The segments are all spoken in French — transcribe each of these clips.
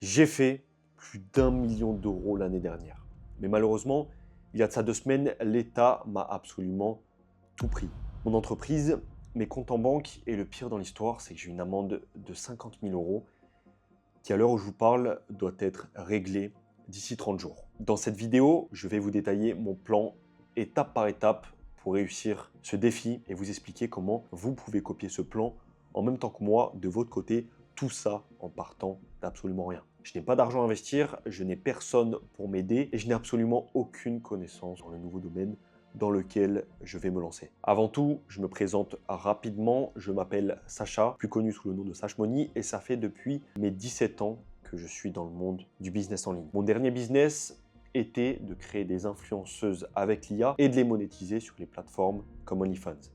J'ai fait plus d'1 million d'euros l'année dernière. Mais malheureusement, il y a de ça 2 semaines, l'État m'a absolument tout pris. Mon entreprise, mes comptes en banque et le pire dans l'histoire, c'est que j'ai une amende de 50 000 euros qui, à l'heure où je vous parle, doit être réglée d'ici 30 jours. Dans cette vidéo, je vais vous détailler mon plan étape par étape pour réussir ce défi et vous expliquer comment vous pouvez copier ce plan en même temps que moi de votre côté, tout ça en partant d'absolument rien. Je n'ai pas d'argent à investir, je n'ai personne pour m'aider et je n'ai absolument aucune connaissance dans le nouveau domaine dans lequel je vais me lancer. Avant tout, je me présente rapidement, je m'appelle Sacha, plus connu sous le nom de Sashmoney et ça fait depuis mes 17 ans que je suis dans le monde du business en ligne. Mon dernier business était de créer des influenceuses avec l'IA et de les monétiser sur les plateformes comme OnlyFans.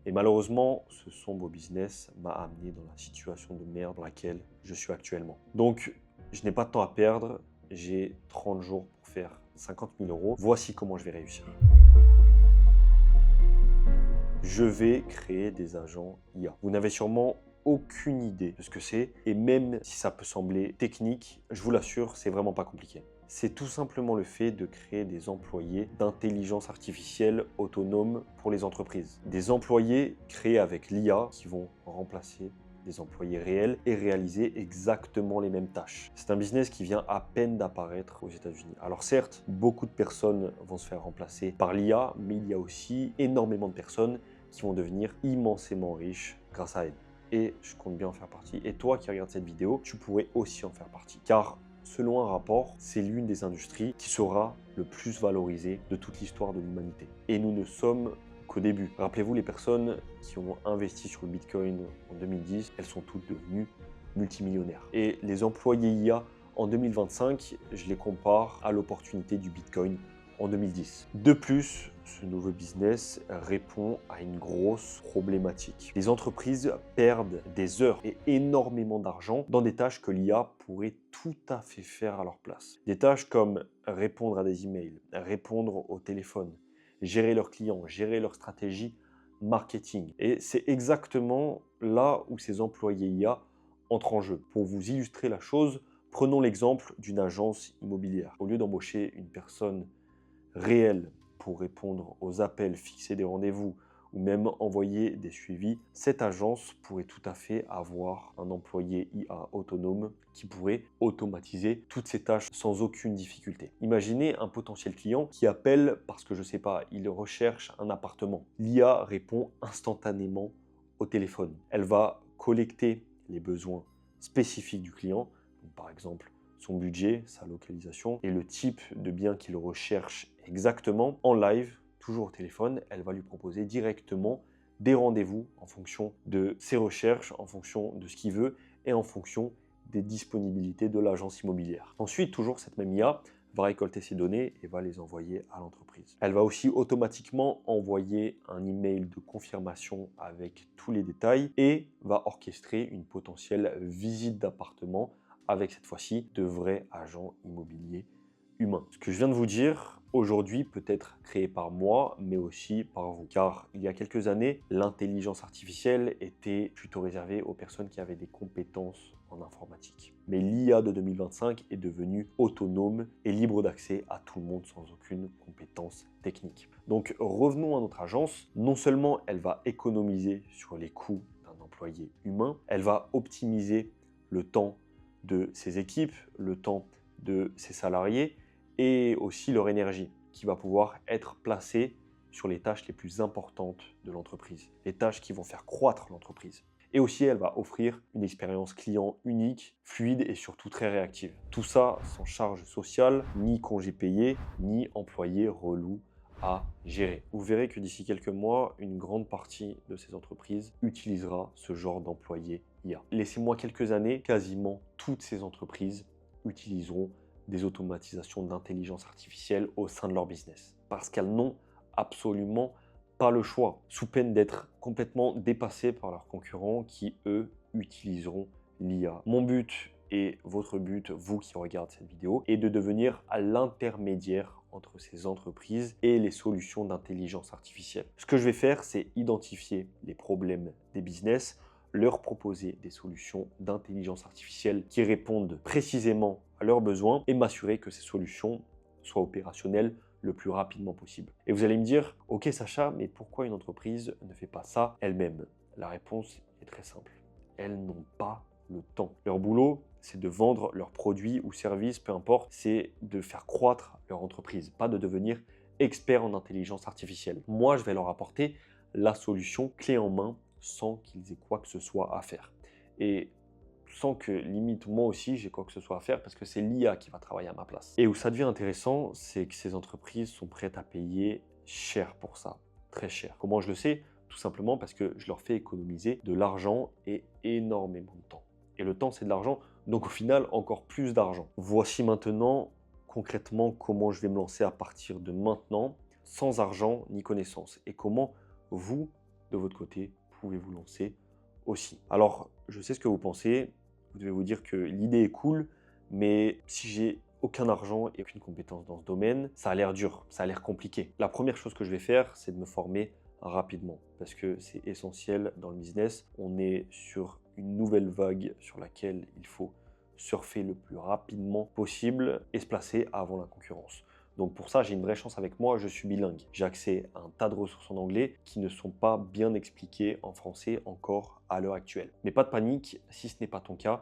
Et malheureusement, ce sombre business m'a amené dans la situation de merde dans laquelle je suis actuellement. Donc, je n'ai pas de temps à perdre, j'ai 30 jours pour faire 50 000 euros. Voici comment je vais réussir. Je vais créer des agents IA. Vous n'avez sûrement aucune idée de ce que c'est et même si ça peut sembler technique, je vous l'assure, c'est vraiment pas compliqué. C'est tout simplement le fait de créer des employés d'intelligence artificielle autonome pour les entreprises. Des employés créés avec l'IA qui vont remplacer des employés réels et réaliser exactement les mêmes tâches. C'est un business qui vient à peine d'apparaître aux États-Unis. Alors certes, beaucoup de personnes vont se faire remplacer par l'IA, mais il y a aussi énormément de personnes qui vont devenir immensément riches grâce à elle. Et je compte bien en faire partie. Et toi qui regardes cette vidéo, tu pourrais aussi en faire partie. Car selon un rapport, c'est l'une des industries qui sera le plus valorisée de toute l'histoire de l'humanité. Et nous ne sommes qu'au début. Rappelez-vous, les personnes qui ont investi sur le Bitcoin en 2010, elles sont toutes devenues multimillionnaires. Et les employés IA en 2025, je les compare à l'opportunité du Bitcoin en 2010. De plus, ce nouveau business répond à une grosse problématique. Les entreprises perdent des heures et énormément d'argent dans des tâches que l'IA pourrait tout à fait faire à leur place. Des tâches comme répondre à des emails, répondre au téléphone, gérer leurs clients, gérer leur stratégie marketing. Et c'est exactement là où ces employés IA entrent en jeu. Pour vous illustrer la chose, prenons l'exemple d'une agence immobilière. Au lieu d'embaucher une personne réelle pour répondre aux appels, fixer des rendez-vous ou même envoyer des suivis, cette agence pourrait tout à fait avoir un employé IA autonome qui pourrait automatiser toutes ces tâches sans aucune difficulté. Imaginez un potentiel client qui appelle parce que, je ne sais pas, il recherche un appartement. L'IA répond instantanément au téléphone. Elle va collecter les besoins spécifiques du client, donc par exemple son budget, sa localisation et le type de bien qu'il recherche exactement en live, toujours au téléphone. Elle va lui proposer directement des rendez-vous en fonction de ses recherches, en fonction de ce qu'il veut et en fonction des disponibilités de l'agence immobilière. Ensuite, toujours cette même IA va récolter ces données et va les envoyer à l'entreprise. Elle va aussi automatiquement envoyer un email de confirmation avec tous les détails et va orchestrer une potentielle visite d'appartement avec cette fois-ci de vrais agents immobiliers humains. Ce que je viens de vous dire aujourd'hui peut être créé par moi, mais aussi par vous. Car il y a quelques années, l'intelligence artificielle était plutôt réservée aux personnes qui avaient des compétences en informatique. Mais l'IA de 2025 est devenue autonome et libre d'accès à tout le monde sans aucune compétence technique. Donc revenons à notre agence. Non seulement elle va économiser sur les coûts d'un employé humain, elle va optimiser le temps de ses équipes, le temps de ses salariés et aussi leur énergie qui va pouvoir être placée sur les tâches les plus importantes de l'entreprise, les tâches qui vont faire croître l'entreprise. Et aussi, elle va offrir une expérience client unique, fluide et surtout très réactive. Tout ça sans charge sociale, ni congé payé, ni employé relou à gérer. Vous verrez que d'ici quelques mois, une grande partie de ces entreprises utilisera ce genre d'employé IA. Laissez-moi quelques années, quasiment toutes ces entreprises utiliseront des automatisations d'intelligence artificielle au sein de leur business. Parce qu'elles n'ont absolument pas le choix, sous peine d'être complètement dépassées par leurs concurrents qui, eux, utiliseront l'IA. Mon but et votre but, vous qui regardez cette vidéo, est de devenir à l'intermédiaire entre ces entreprises et les solutions d'intelligence artificielle. Ce que je vais faire, c'est identifier les problèmes des business, leur proposer des solutions d'intelligence artificielle qui répondent précisément à leurs besoins et m'assurer que ces solutions soient opérationnelles le plus rapidement possible. Et vous allez me dire, ok Sacha, mais pourquoi une entreprise ne fait pas ça elle-même? La réponse est très simple. Elles n'ont pas le temps. Leur boulot, c'est de vendre leurs produits ou services, peu importe, c'est de faire croître leur entreprise, pas de devenir expert en intelligence artificielle. Moi, je vais leur apporter la solution clé en main sans qu'ils aient quoi que ce soit à faire. Et sans que, limite, moi aussi, j'ai quoi que ce soit à faire parce que c'est l'IA qui va travailler à ma place. Et où ça devient intéressant, c'est que ces entreprises sont prêtes à payer cher pour ça, très cher. Comment je le sais? Tout simplement parce que je leur fais économiser de l'argent et énormément de temps. Et le temps, c'est de l'argent, donc au final, encore plus d'argent. Voici maintenant, concrètement, comment je vais me lancer à partir de maintenant, sans argent ni connaissance. Et comment vous, de votre côté, pouvez vous lancer aussi. Alors, je sais ce que vous pensez. Vous devez vous dire que l'idée est cool, mais si j'ai aucun argent et aucune compétence dans ce domaine, ça a l'air dur, ça a l'air compliqué. La première chose que je vais faire, c'est de me former rapidement parce que c'est essentiel dans le business. On est sur une nouvelle vague sur laquelle il faut surfer le plus rapidement possible et se placer avant la concurrence. Donc pour ça, j'ai une vraie chance avec moi, je suis bilingue. J'ai accès à un tas de ressources en anglais qui ne sont pas bien expliquées en français encore à l'heure actuelle. Mais pas de panique, si ce n'est pas ton cas,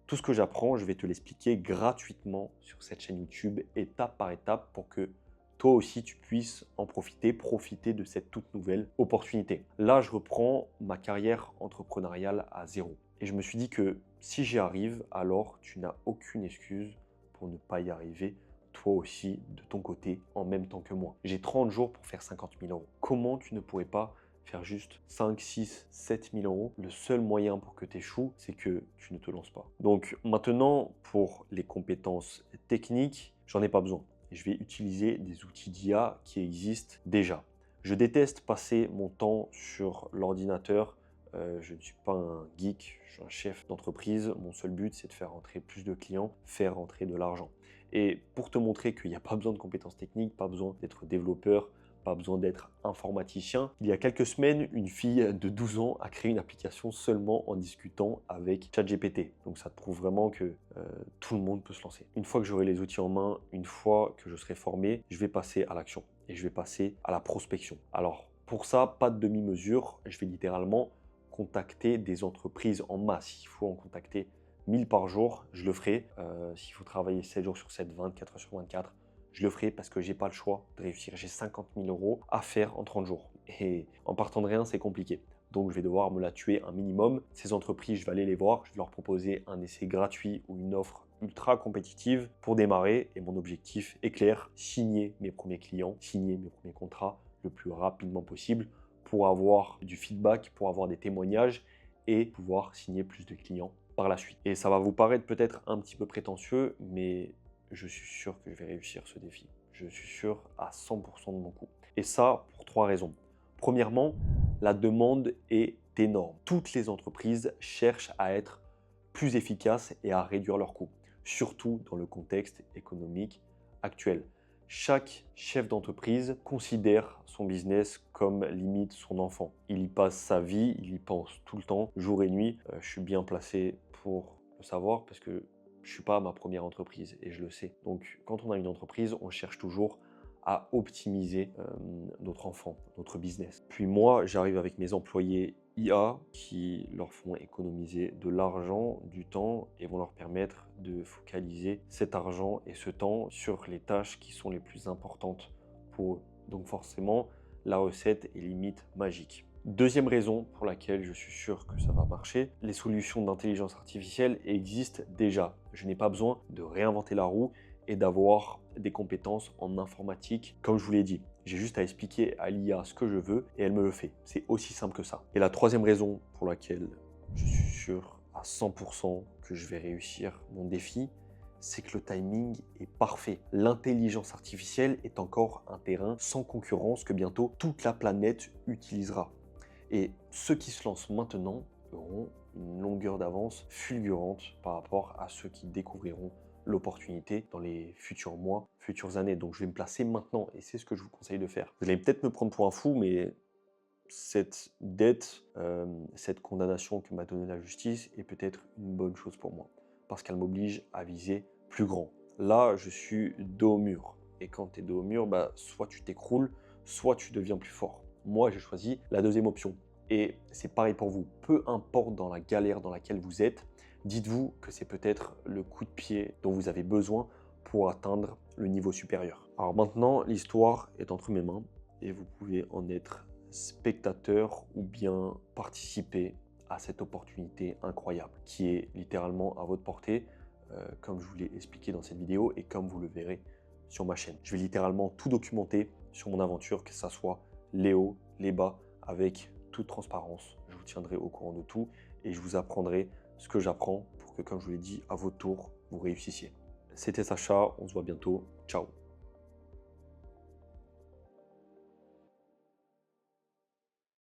tout ce que j'apprends, je vais te l'expliquer gratuitement sur cette chaîne YouTube, étape par étape, pour que toi aussi tu puisses en profiter de cette toute nouvelle opportunité. Là, je reprends ma carrière entrepreneuriale à zéro. Et je me suis dit que si j'y arrive, alors tu n'as aucune excuse pour ne pas y arriver toi aussi de ton côté en même temps que moi. J'ai 30 jours pour faire 50 000 euros. Comment tu ne pourrais pas faire juste 5, 6, 7 000 euros? Le seul moyen pour que tu échoues, c'est que tu ne te lances pas. Donc maintenant, pour les compétences techniques, j'en ai pas besoin. Je vais utiliser des outils d'IA qui existent déjà. Je déteste passer mon temps sur l'ordinateur. Je ne suis pas un geek, je suis un chef d'entreprise. Mon seul but, c'est de faire rentrer plus de clients, faire rentrer de l'argent. Et pour te montrer qu'il n'y a pas besoin de compétences techniques, pas besoin d'être développeur, pas besoin d'être informaticien. Il y a quelques semaines, une fille de 12 ans a créé une application seulement en discutant avec ChatGPT. Donc ça te prouve vraiment que tout le monde peut se lancer. Une fois que j'aurai les outils en main, une fois que je serai formé, je vais passer à l'action et je vais passer à la prospection. Alors pour ça, pas de demi-mesure, je vais littéralement contacter des entreprises en masse. Il faut en contacter 1000 par jour, je le ferai. S'il faut travailler 7 jours sur 7, 24 heures sur 24, je le ferai parce que j'ai pas le choix de réussir. J'ai 50 000 euros à faire en 30 jours. Et en partant de rien, c'est compliqué. Donc, je vais devoir me la tuer un minimum. Ces entreprises, je vais aller les voir. Je vais leur proposer un essai gratuit ou une offre ultra compétitive pour démarrer. Et mon objectif est clair, signer mes premiers clients, signer mes premiers contrats le plus rapidement possible pour avoir du feedback, pour avoir des témoignages et pouvoir signer plus de clients par la suite. Et ça va vous paraître peut-être un petit peu prétentieux, mais je suis sûr que je vais réussir ce défi. Je suis sûr à 100% de mon coup. Et ça, pour 3 raisons. Premièrement, la demande est énorme. Toutes les entreprises cherchent à être plus efficaces et à réduire leurs coûts, surtout dans le contexte économique actuel. Chaque chef d'entreprise considère son business comme limite son enfant. Il y passe sa vie, il y pense tout le temps, jour et nuit. Je suis bien placé pour le savoir parce que je ne suis pas ma première entreprise et je le sais. Donc quand on a une entreprise, on cherche toujours à optimiser notre enfant, notre business. Puis moi, j'arrive avec mes employés IA qui leur font économiser de l'argent, du temps et vont leur permettre de focaliser cet argent et ce temps sur les tâches qui sont les plus importantes pour eux. Donc forcément, la recette est limite magique. Deuxième raison pour laquelle je suis sûr que ça va marcher, les solutions d'intelligence artificielle existent déjà. Je n'ai pas besoin de réinventer la roue et d'avoir des compétences en informatique, comme je vous l'ai dit. J'ai juste à expliquer à l'IA ce que je veux et elle me le fait. C'est aussi simple que ça. Et la troisième raison pour laquelle je suis sûr à 100% que je vais réussir mon défi, c'est que le timing est parfait. L'intelligence artificielle est encore un terrain sans concurrence que bientôt toute la planète utilisera. Et ceux qui se lancent maintenant auront une longueur d'avance fulgurante par rapport à ceux qui découvriront l'opportunité dans les futurs mois, futures années. Donc je vais me placer maintenant et c'est ce que je vous conseille de faire. Vous allez peut-être me prendre pour un fou, mais cette dette, cette condamnation que m'a donnée la justice est peut-être une bonne chose pour moi, parce qu'elle m'oblige à viser plus grand. Là, je suis dos au mur. Et quand tu es dos au mur, bah, soit tu t'écroules, soit tu deviens plus fort. Moi, j'ai choisi la deuxième option. Et c'est pareil pour vous. Peu importe dans la galère dans laquelle vous êtes, dites-vous que c'est peut-être le coup de pied dont vous avez besoin pour atteindre le niveau supérieur. Alors maintenant, l'histoire est entre mes mains et vous pouvez en être spectateur ou bien participer à cette opportunité incroyable qui est littéralement à votre portée, comme je vous l'ai expliqué dans cette vidéo et comme vous le verrez sur ma chaîne. Je vais littéralement tout documenter sur mon aventure, que ce soit les hauts, les bas, avec toute transparence. Je vous tiendrai au courant de tout et je vous apprendrai ce que j'apprends pour que, comme je vous l'ai dit, à votre tour, vous réussissiez. C'était Sacha, on se voit bientôt. Ciao.